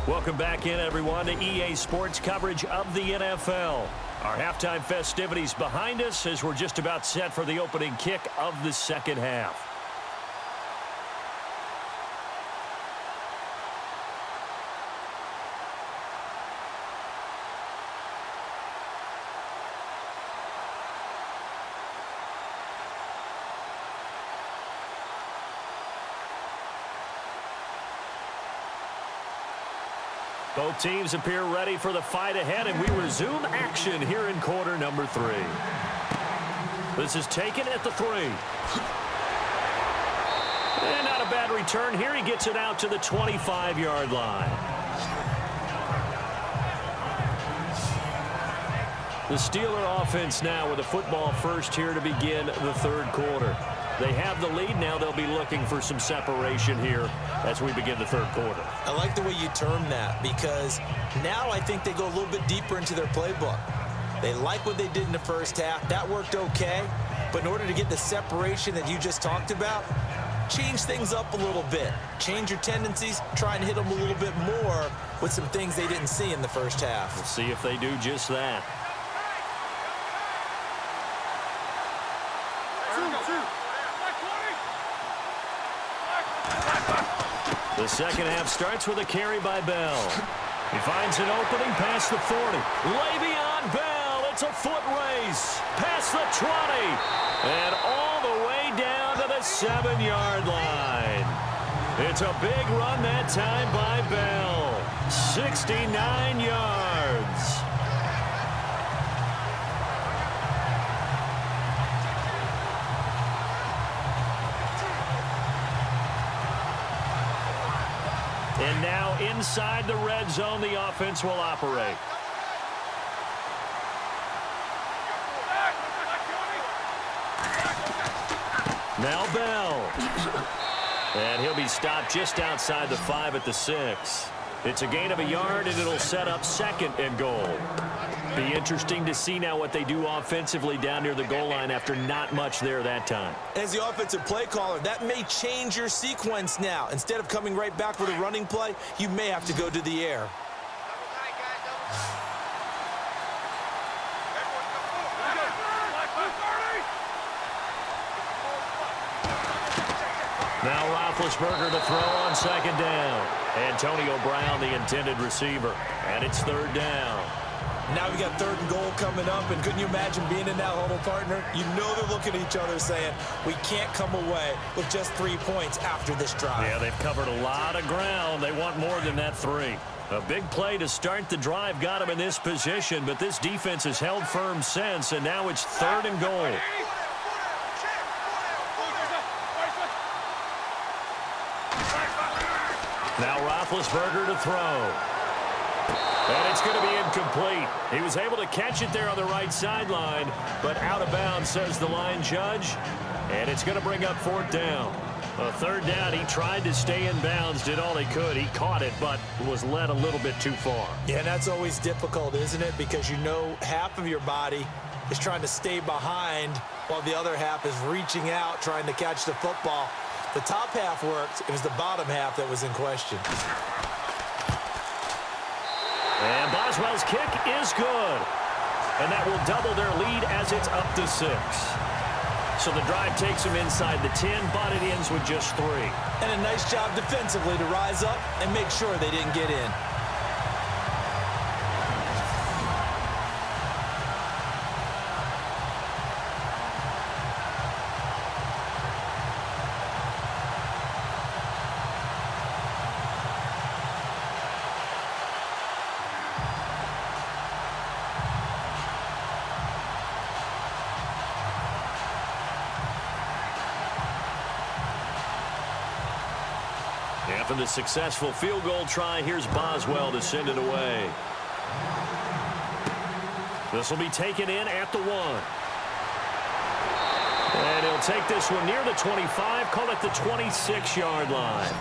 Welcome back in, everyone, to EA Sports coverage of the NFL. Our halftime festivities behind us as we're just about set for the opening kick of the second half. Both teams appear ready for the fight ahead, and we resume action here in quarter number 3. This is taken at the 3. And not a bad return here. He gets it out to the 25-yard line. The Steeler offense now with a football first here to begin the third quarter. They have the lead. Now they'll be looking for some separation here as we begin the third quarter. I like the way you term that because now I think they go a little bit deeper into their playbook. They like what they did in the first half. That worked okay. But in order to get the separation that you just talked about, change things up a little bit. Change your tendencies. Try and hit them a little bit more with some things they didn't see in the first half. We'll see if they do just that. The second half starts with a carry by Bell. He finds an opening past the 40. Le'Veon Bell, it's a foot race. Past the 20. And all the way down to the 7-yard line. It's a big run that time by Bell. 69 yards. And now inside the red zone, the offense will operate. Now Bell. And he'll be stopped just outside the 5 at the 6. It's a gain of a yard, and it'll set up second and goal. Be interesting to see now what they do offensively down near the goal line after not much there that time. As the offensive play caller, that may change your sequence now. Instead of coming right back with a running play, you may have to go to the air. Now Roethlisberger to throw on second down. Antonio Brown, the intended receiver. And it's third down. Now we got third and goal coming up, and couldn't you imagine being in that huddle, partner? You know they're looking at each other saying, we can't come away with just 3 points after this drive. Yeah, they've covered a lot of ground. They want more than that 3. A big play to start the drive got them in this position, but this defense has held firm since, and now it's third and goal. Now Roethlisberger to throw. And it's going to be incomplete. He was able to catch it there on the right sideline, but out of bounds, says the line judge. And it's going to bring up fourth down. A third down, he tried to stay in bounds, did all he could. He caught it, but was led a little bit too far. Yeah, and that's always difficult, isn't it? Because you know half of your body is trying to stay behind while the other half is reaching out, trying to catch the football. The top half worked. It was the bottom half that was in question. And Boswell's kick is good. And that will double their lead as it's up to 6. So the drive takes them inside the 10, but it ends with just 3. And a nice job defensively to rise up and make sure they didn't get in. After the successful field goal try, here's Boswell to send it away. This will be taken in at the 1. And he'll take this one near the 25, call it the 26-yard line.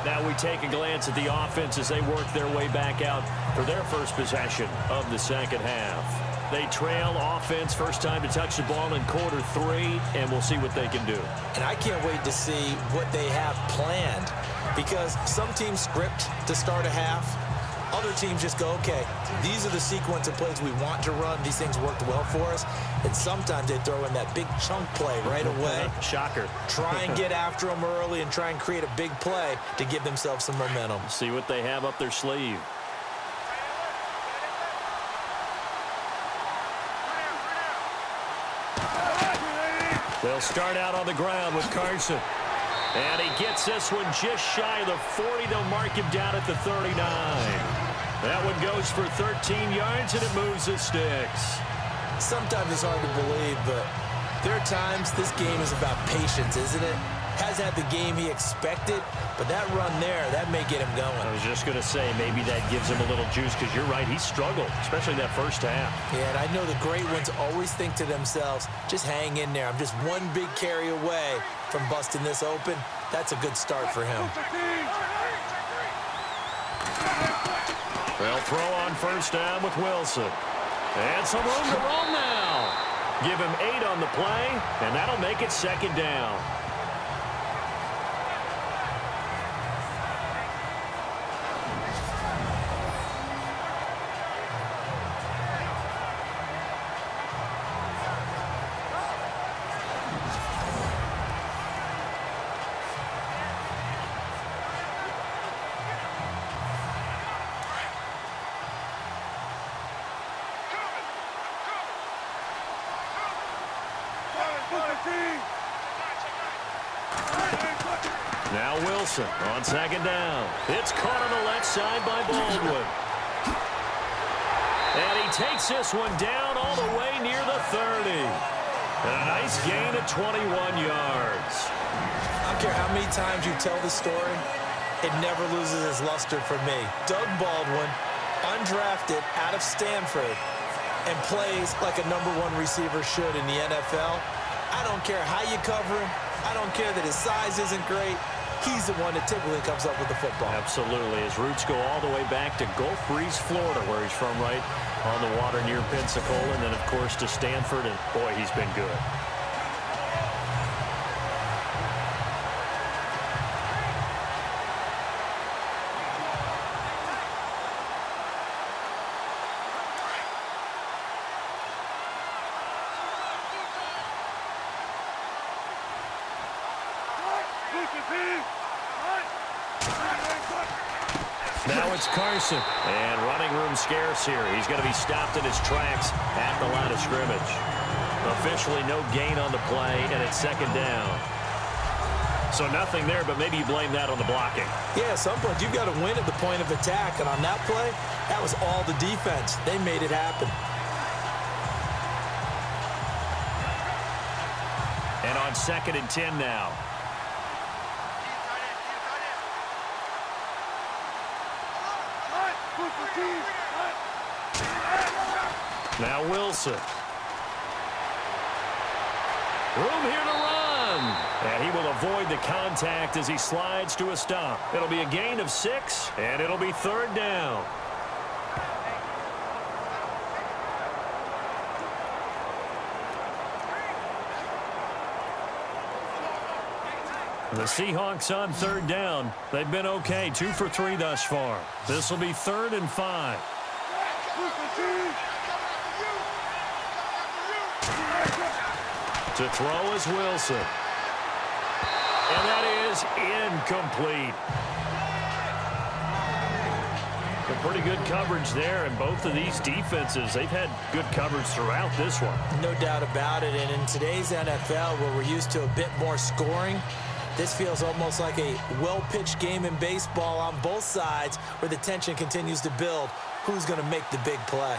Now we take a glance at the offense as they work their way back out for their first possession of the second half. They trail offense first time to touch the ball in quarter 3, and we'll see what they can do. And I can't wait to see what they have planned, because some teams script to start a half. Other teams just go, okay, these are the sequence of plays we want to run. These things worked well for us. And sometimes they throw in that big chunk play right away. Shocker. Try and get after them early and try and create a big play to give themselves some momentum. See what they have up their sleeve. They'll start out on the ground with Carson. And he gets this one just shy of the 40. They'll mark him down at the 39. That one goes for 13 yards, and it moves the sticks. Sometimes it's hard to believe, but there are times this game is about patience, isn't it? Hasn't had the game he expected, but that run there, that may get him going. I was just going to say, maybe that gives him a little juice, because you're right, he struggled, especially that first half. Yeah, and I know the great ones always think to themselves, just hang in there. I'm just one big carry away from busting this open. That's a good start for him. They'll throw on first down with Wilson. And some room to roam now. Give him 8 on the play, and that'll make it second down. Now Wilson on second down. It's caught on the left side by Baldwin. And he takes this one down all the way near the 30. And a nice gain of 21 yards. I don't care how many times you tell the story, it never loses its luster for me. Doug Baldwin, undrafted out of Stanford, and plays like a #1 receiver should in the NFL. I don't care how you cover him. I don't care that his size isn't great. He's the one that typically comes up with the football. Absolutely. His roots go all the way back to Gulf Breeze, Florida, where he's from, right on the water near Pensacola, and then, of course, to Stanford, and, boy, he's been good. Now it's Carson, and running room scarce here. He's going to be stopped in his tracks at the line of scrimmage. Officially no gain on the play, and it's second down. So nothing there, but maybe you blame that on the blocking. Yeah, at some point you've got to win at the point of attack, and on that play, that was all the defense. They made it happen. And on 2nd and 10 now. Now Wilson. Room here to run. And he will avoid the contact as he slides to a stop. It'll be a gain of 6, and it'll be 3rd down. The Seahawks on 3rd down. They've been okay, 2 for 3 thus far. This will be 3rd and 5. To throw is Wilson. And that is incomplete. But pretty good coverage there, and both of these defenses, they've had good coverage throughout this one. No doubt about it, and in today's NFL, where we're used to a bit more scoring, this feels almost like a well-pitched game in baseball on both sides, where the tension continues to build. Who's going to make the big play?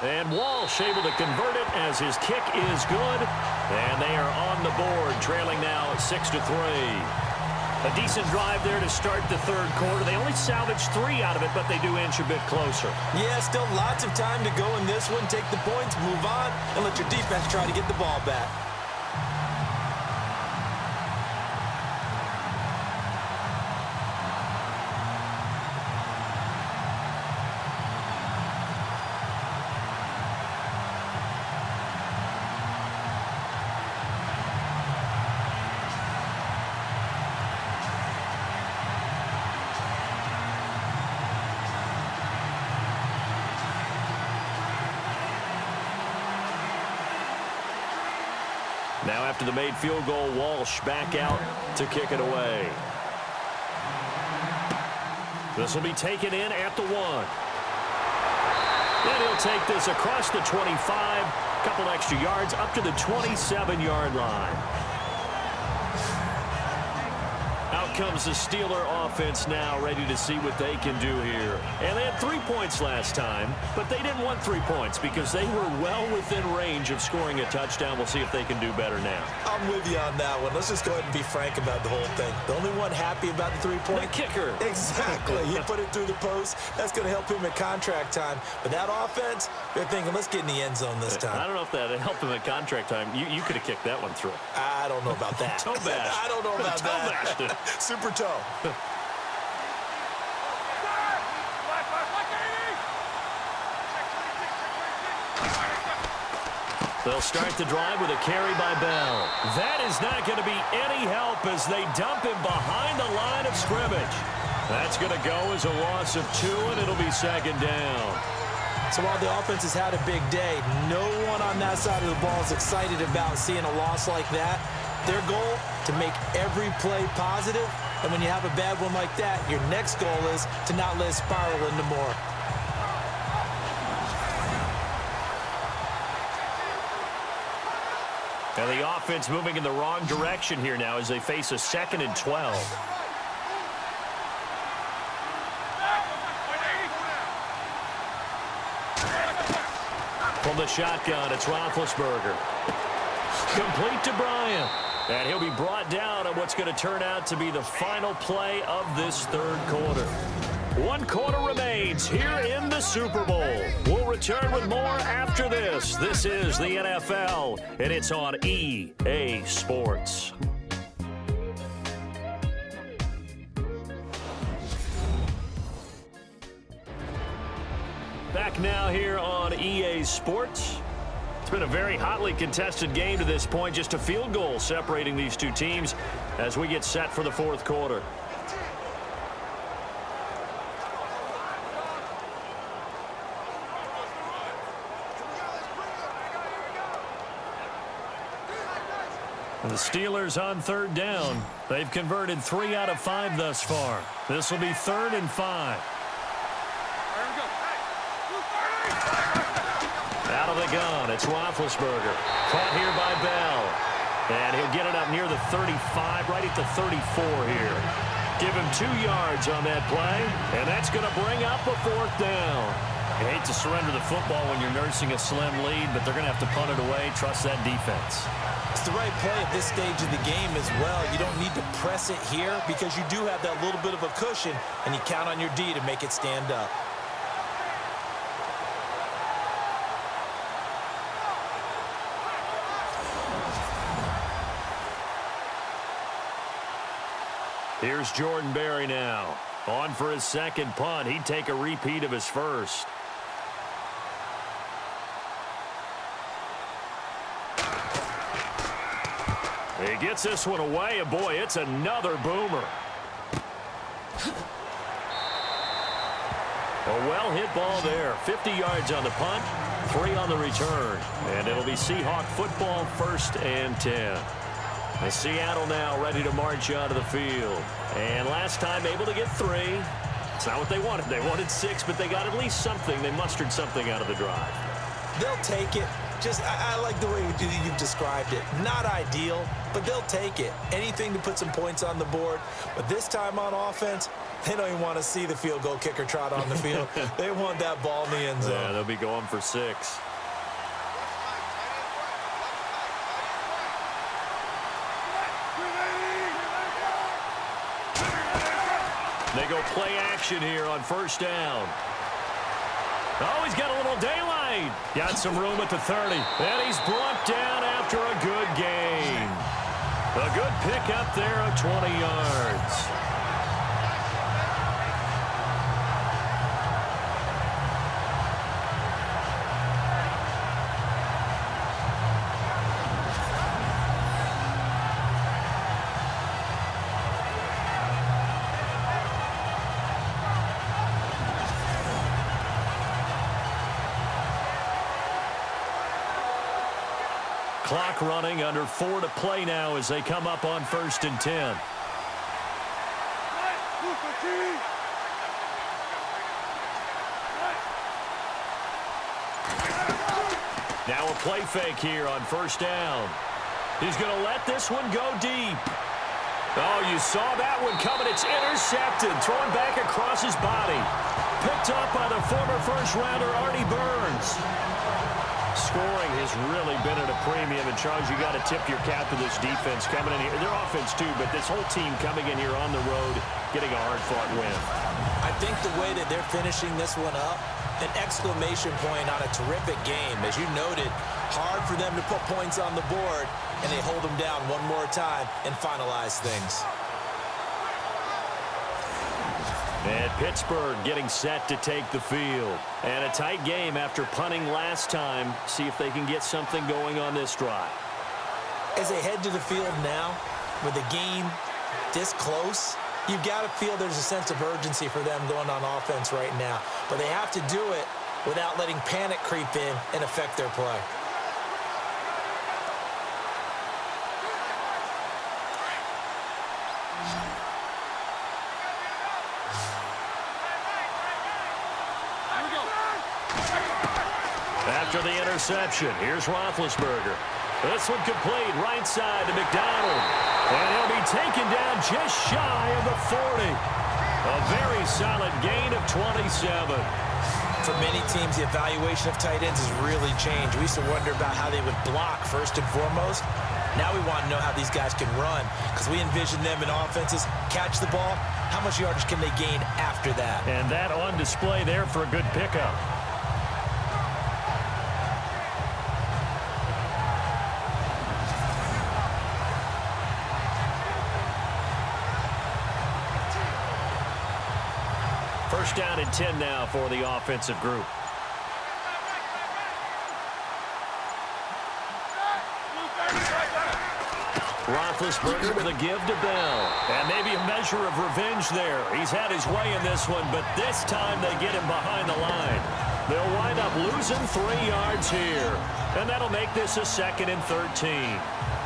And Walsh able to convert it as his kick is good. And they are on the board, trailing now 6-3. A decent drive there to start the 3rd quarter. They only salvaged 3 out of it, but they do inch a bit closer. Yeah, still lots of time to go in this one. Take the points, move on, and let your defense try to get the ball back. Now after the made field goal, Walsh back out to kick it away. This will be taken in at the 1. And he'll take this across the 25, a couple extra yards up to the 27-yard line. Out comes the Steeler offense now, ready to see what they can do here. And they had 3 points last time, but they didn't want 3 points because they were well within range of scoring a touchdown. We'll see if they can do better now. I'm with you on that one. Let's just go ahead and be frank about the whole thing. The only one happy about the 3-point? The kicker. Exactly. He put it through the post. That's going to help him at contract time. But that offense, they're thinking, let's get in the end zone this time. I don't know if that helped him at contract time. You could have kicked that one through. I don't know about that. Toe bash. I don't know about Toe that. bashed it. Super toe. They'll start the drive with a carry by Bell. That is not going to be any help as they dump him behind the line of scrimmage. That's going to go as a loss of 2, and it'll be 2nd down. So while the offense has had a big day, no one on that side of the ball is excited about seeing a loss like that. Their goal, to make every play positive. And when you have a bad one like that, your next goal is to not let it spiral into more. And the offense moving in the wrong direction here now as they face a 2nd and 12. From the shotgun, it's Roethlisberger. Complete to Bryant. And he'll be brought down on what's going to turn out to be the final play of this 3rd quarter. 1 quarter remains here in the Super Bowl. We'll return with more after this. This is the NFL, and it's on EA Sports. Back now here on EA Sports. It's been a very hotly contested game to this point. Just a field goal separating these two teams as we get set for the 4th quarter. And the Steelers on 3rd down. They've converted 3 out of 5 thus far. This will be 3rd and 5. Out of the gun, it's Roethlisberger. Caught here by Bell. And he'll get it up near the 35, right at the 34 here. Give him 2 yards on that play, and that's going to bring up a 4th down. You hate to surrender the football when you're nursing a slim lead, but they're going to have to punt it away. Trust that defense. It's the right play at this stage of the game as well. You don't need to press it here because you do have that little bit of a cushion, and you count on your D to make it stand up. Here's Jordan Berry now. On for his 2nd punt. He'd take a repeat of his 1st. He gets this one away, and boy, it's another boomer. A well-hit ball there. 50 yards on the punt, 3 on the return. And it'll be Seahawk football, 1st and 10. And Seattle now ready to march onto the field. And last time able to get 3. It's not what they wanted. They wanted 6, but they got at least something. They mustered something out of the drive. They'll take it. I like the way you've described it. Not ideal, but they'll take it. Anything to put some points on the board. But this time on offense, they don't even want to see the field goal kicker trot on the field. They want that ball in the end zone. Yeah, they'll be going for 6. They go play action here on 1st down. Oh, he's got a little daylight. Got some room at the 30. And he's brought down after a good gain. A good pickup there of 20 yards. Clock running, under 4 to play now as they come up on 1st and 10. Now a play fake here on 1st down. He's going to let this one go deep. Oh, you saw that one coming. It's intercepted. Thrown back across his body. Picked up by the former first-rounder, Artie Burns. Scoring has really been at a premium. And, Charles, you got to tip your cap to this defense coming in here. Their offense, too, but this whole team coming in here on the road, getting a hard-fought win. I think the way that they're finishing this one up, an exclamation point on a terrific game. As you noted, hard for them to put points on the board, and they hold them down one more time and finalize things. And Pittsburgh getting set to take the field. And a tight game after punting last time. See if they can get something going on this drive. As they head to the field now, with the game this close, you've got to feel there's a sense of urgency for them going on offense right now. But they have to do it without letting panic creep in and affect their play. After the interception, here's Roethlisberger. This one complete, right side to McDonald. And he'll be taken down just shy of the 40. A very solid gain of 27. For many teams, the evaluation of tight ends has really changed. We used to wonder about how they would block first and foremost. Now we want to know how these guys can run, because we envision them in offenses, catch the ball, how much yardage can they gain after that? And that on display there for a good pickup. First down and 10 now for the offensive group. Roethlisberger with a give to Bell. And maybe a measure of revenge there. He's had his way in this one, but this time they get him behind the line. They'll wind up losing 3 yards here. And that'll make this a 2nd and 13.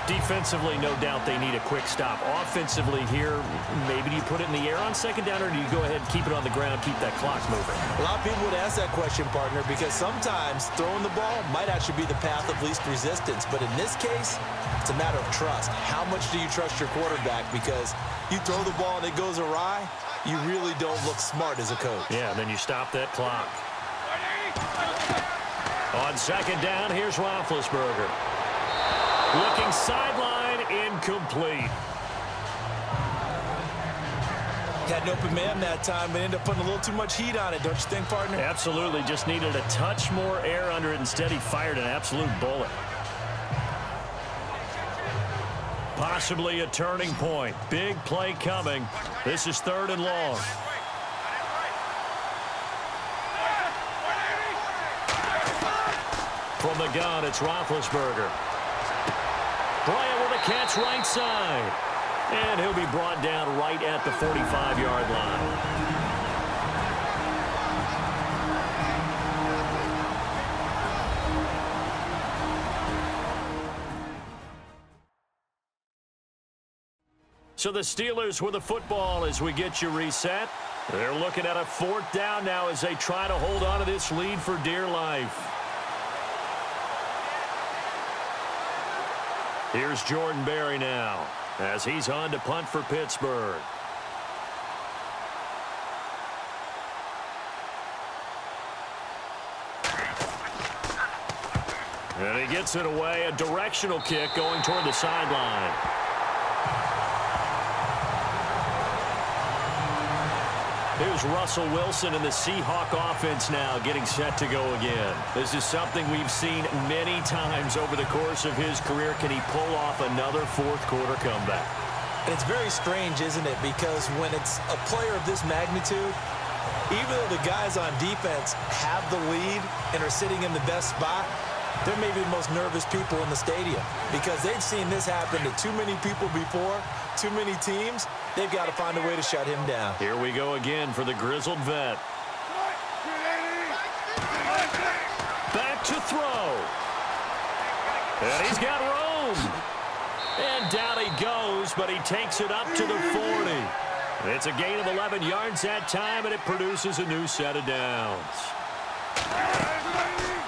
Defensively, no doubt they need a quick stop. Offensively here, maybe do you put it in the air on 2nd down, or do you go ahead and keep it on the ground, keep that clock moving? A lot of people would ask that question, partner, because sometimes throwing the ball might actually be the path of least resistance. But in this case, it's a matter of trust. How much do you trust your quarterback? Because you throw the ball and it goes awry, you really don't look smart as a coach. Yeah, and then you stop that clock. On 2nd down, here's Roethlisberger. Looking sideline, incomplete. Had an open man that time, but ended up putting a little too much heat on it, don't you think, partner? Absolutely, just needed a touch more air under it. Instead, he fired an absolute bullet. Possibly a turning point. Big play coming. This is 3rd and long. From the gun, it's Roethlisberger. Bryant with a catch right side. And he'll be brought down right at the 45-yard line. So the Steelers with the football as we get you reset. They're looking at a 4th down now as they try to hold on to this lead for dear life. Here's Jordan Berry now as he's on to punt for Pittsburgh. And he gets it away, a directional kick going toward the sideline. Here's Russell Wilson and the Seahawk offense now getting set to go again. This is something we've seen many times over the course of his career. Can he pull off another 4th quarter comeback? And it's very strange, isn't it? Because when it's a player of this magnitude, even though the guys on defense have the lead and are sitting in the best spot, they're maybe the most nervous people in the stadium because they've seen this happen to too many people before, too many teams. They've got to find a way to shut him down. Here we go again for the grizzled vet. Back to throw. And he's got room. And down he goes, but he takes it up to the 40. It's a gain of 11 yards that time, and it produces a new set of downs.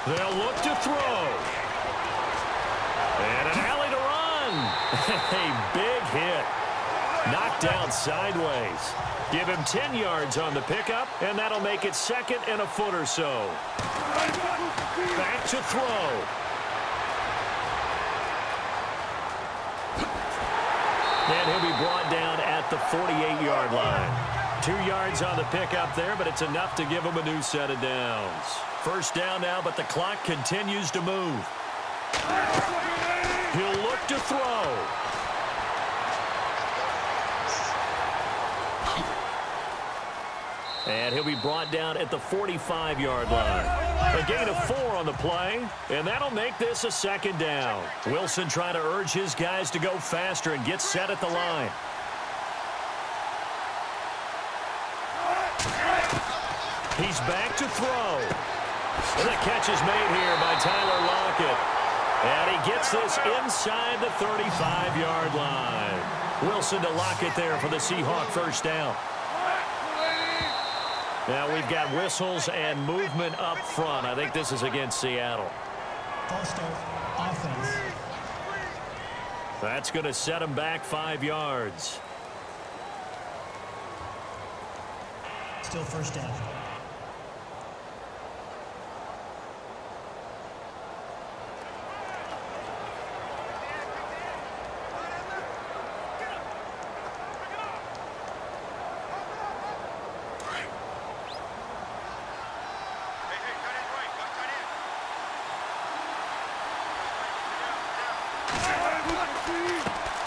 They'll look to throw. And an alley to run. A big hit. Knocked down sideways. Give him 10 yards on the pickup, and that'll make it second and a foot or so. Back to throw. And he'll be brought down at the 48-yard line. 2 yards on the pickup there, but it's enough to give him a new set of downs. First down now, but the clock continues to move. He'll look to throw. And he'll be brought down at the 45-yard line. A gain of 4 on the play, and that'll make this a second down. Wilson trying to urge his guys to go faster and get set at the line. He's back to throw. And the catch is made here by Tyler Lockett. And he gets this inside the 35-yard line. Wilson to Lockett there for the Seahawk first down. Now we've got whistles and movement up front. I think this is against Seattle. False start, offense. That's going to set him back 5 yards. Still first down.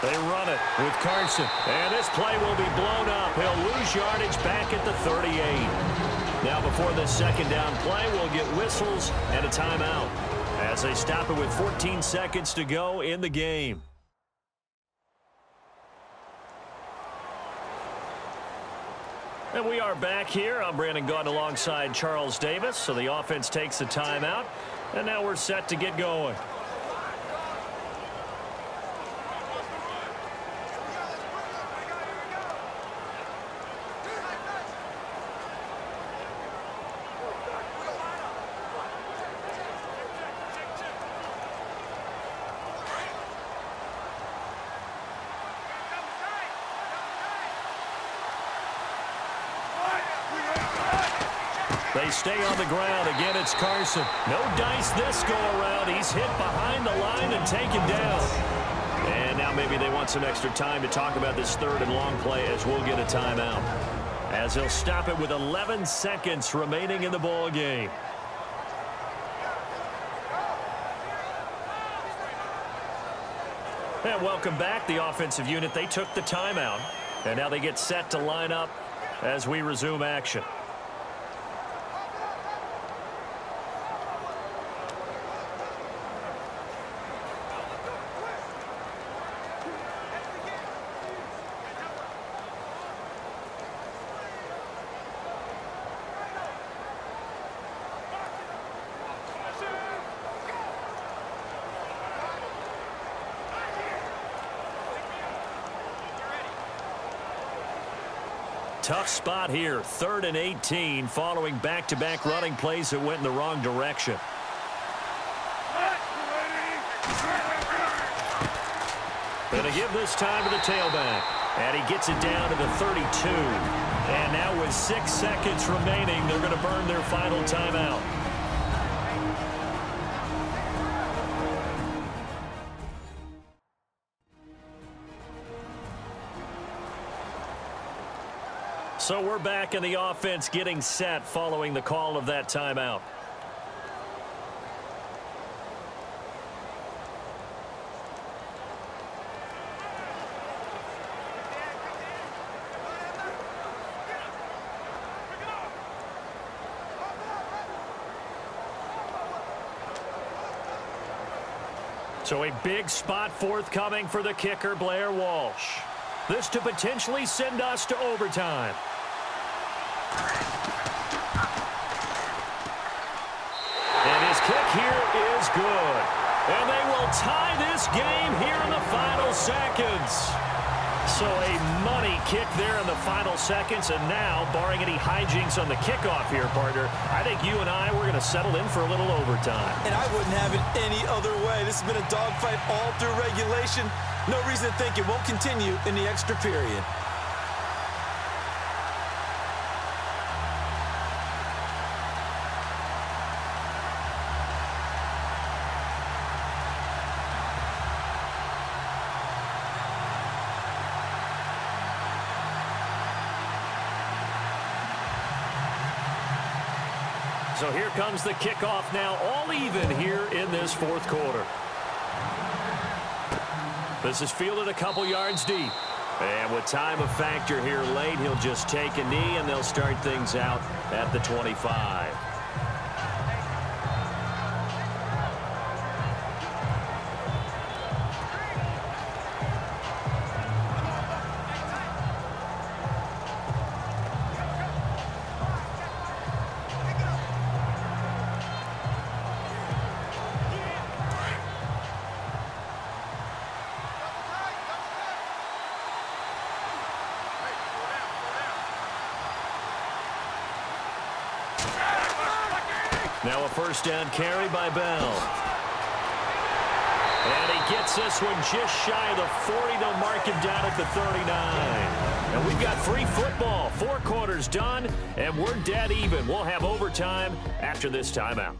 They run it with Carson. And this play will be blown up. He'll lose yardage back at the 38. Now before this second down play, we'll get whistles and a timeout as they stop it with 14 seconds to go in the game. And we are back here. I'm Brandon Gaudin alongside Charles Davis. So the offense takes the timeout. And now we're set to get going. They stay on the ground. Again, it's Carson. No dice this go-around. He's hit behind the line and taken down. And now maybe they want some extra time to talk about this third and long play as we'll get a timeout. As they'll stop it with 11 seconds remaining in the ball game. And welcome back, the offensive unit. They took the timeout. And now they get set to line up as we resume action. Tough spot here, 3rd and 18, following back-to-back running plays that went in the wrong direction. Going to give this time to the tailback. And he gets it down to the 32. And now with 6 seconds remaining, they're going to burn their final timeout. So we're back in the offense getting set following the call of that timeout. So a big spot forthcoming for the kicker, Blair Walsh. This to potentially send us to overtime. And his kick here is good. And they will tie this game here in the final seconds. So a money kick there in the final seconds, and now, barring any hijinks on the kickoff here, partner, I think you and I, we're going to settle in for a little overtime. And I wouldn't have it any other way. This has been a dogfight all through regulation. No reason to think it won't continue in the extra period. So here comes the kickoff now, all even here in this fourth quarter. This is fielded a couple yards deep. And with time a factor here late, he'll just take a knee, and they'll start things out at the 25. Now a first down carry by Bell. And he gets this one just shy of the 40. They'll mark him down at the 39. And we've got free football. 4 quarters done, and we're dead even. We'll have overtime after this timeout.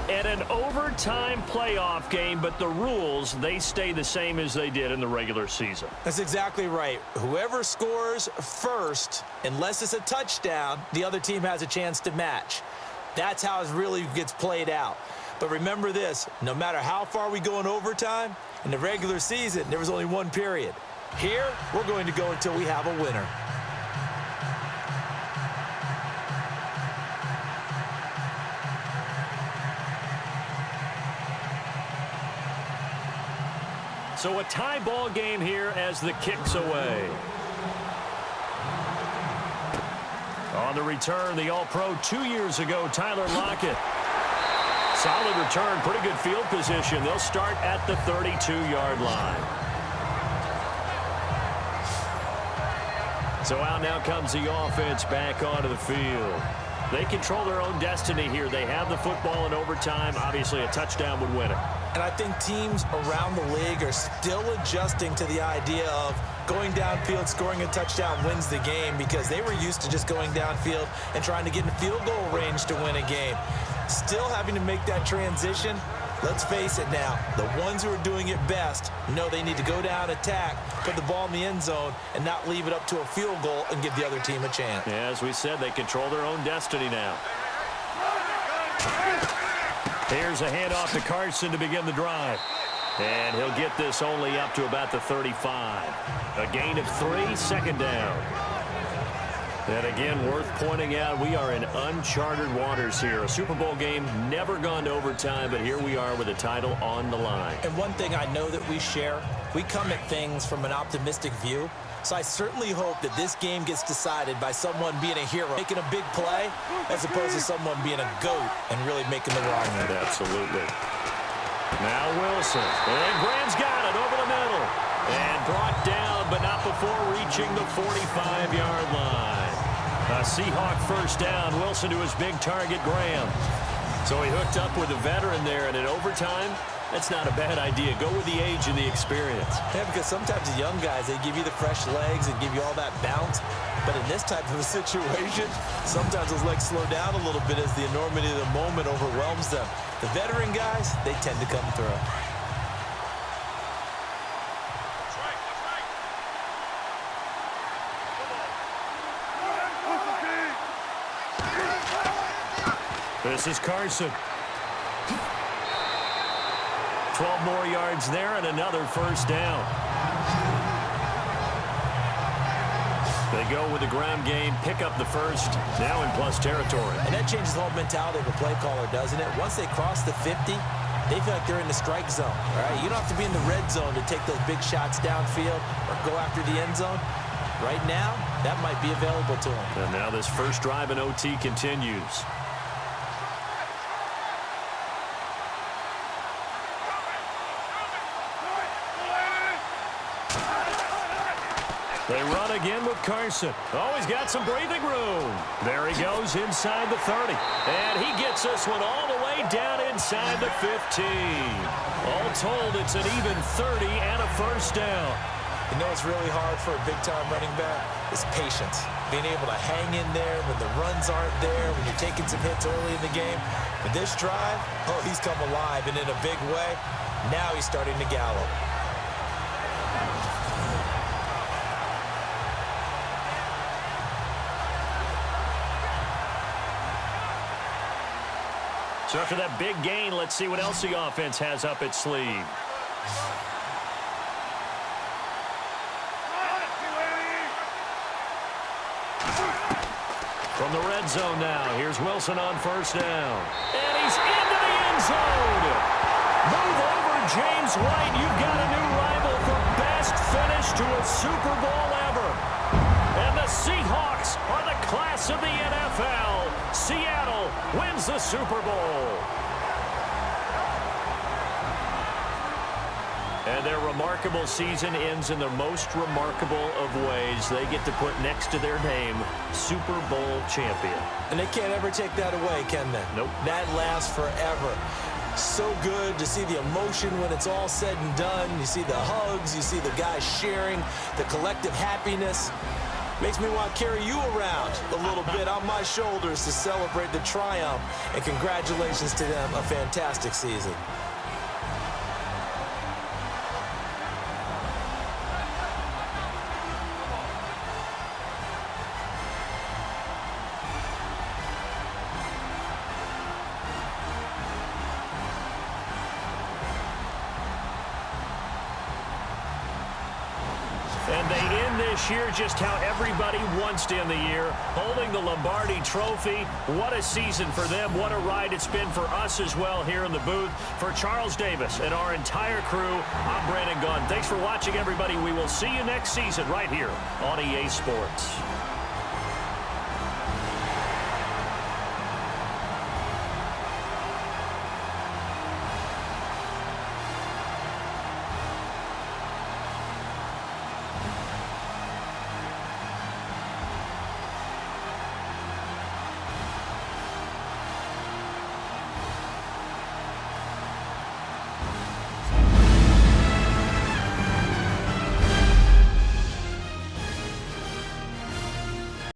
And an overtime playoff game, but the rules, they stay the same as they did in the regular season. That's exactly right. Whoever scores first, unless it's a touchdown, the other team has a chance to match. That's how it really gets played out. But remember this, no matter how far we go in overtime, in the regular season, there was only one period. Here, we're going to go until we have a winner. So a tie ball game here as the kick's away. On the return, the All-Pro 2 years ago, Tyler Lockett. Solid return, pretty good field position. They'll start at the 32-yard line. So out now comes the offense back onto the field. They control their own destiny here. They have the football in overtime. Obviously, a touchdown would win it. And I think teams around the league are still adjusting to the idea of going downfield, scoring a touchdown wins the game, because they were used to just going downfield and trying to get in field goal range to win a game. Still having to make that transition. Let's face it now, the ones who are doing it best know they need to go down, attack, put the ball in the end zone, and not leave it up to a field goal and give the other team a chance. Yeah, as we said, they control their own destiny now. Here's a handoff to Carson to begin the drive. And he'll get this only up to about the 35. A gain of 3, second down. And again, worth pointing out, we are in uncharted waters here. A Super Bowl game never gone to overtime, but here we are with a title on the line. And one thing I know that we share, we come at things from an optimistic view. So I certainly hope that this game gets decided by someone being a hero, making a big play, as opposed to someone being a GOAT and really making the wrong one. Absolutely. Now Wilson. And Graham's got it over the middle. And brought down, but not before reaching the 45-yard line. A Seahawk first down. Wilson to his big target, Graham. So he hooked up with a veteran there, and in overtime, that's not a bad idea. Go with the age and the experience. Yeah, because sometimes the young guys, they give you the fresh legs and give you all that bounce. But in this type of a situation, sometimes those legs slow down a little bit as the enormity of the moment overwhelms them. The veteran guys, they tend to come through. This is Carson. 12 more yards there and another first down. They go with the ground game, pick up the first, now in plus territory. And that changes the whole mentality of a play caller, doesn't it? Once they cross the 50, they feel like they're in the strike zone, all right? You don't have to be in the red zone to take those big shots downfield or go after the end zone. Right now, that might be available to them. And now this first drive in OT continues. They run again with Carson. Oh, he's got some breathing room. There he goes inside the 30. And he gets this one all the way down inside the 15. All told, it's an even 30 and a first down. You know what's really hard for a big-time running back? Is patience. Being able to hang in there when the runs aren't there, when you're taking some hits early in the game. But this drive, oh, he's come alive and in a big way. Now he's starting to gallop. So after that big gain, let's see what else the offense has up its sleeve. From the red zone now, here's Wilson on first down. And he's into the end zone. Move over, James White. You've got a new rival for best finish to a Super Bowl ever. And the Seahawks are the class of the NFL. Seattle wins the Super Bowl. And their remarkable season ends in the most remarkable of ways. They get to put next to their name, Super Bowl champion. And they can't ever take that away, can they? Nope. That lasts forever. So good to see the emotion when it's all said and done. You see the hugs, you see the guys sharing, the collective happiness. Makes me want to carry you around a little bit on my shoulders to celebrate the triumph. And congratulations to them, a fantastic season. And they end this year just how everybody wants to end the year, holding the Lombardi Trophy. What a season for them. What a ride it's been for us as well here in the booth. For Charles Davis and our entire crew, I'm Brandon Gunn. Thanks for watching, everybody. We will see you next season right here on EA Sports.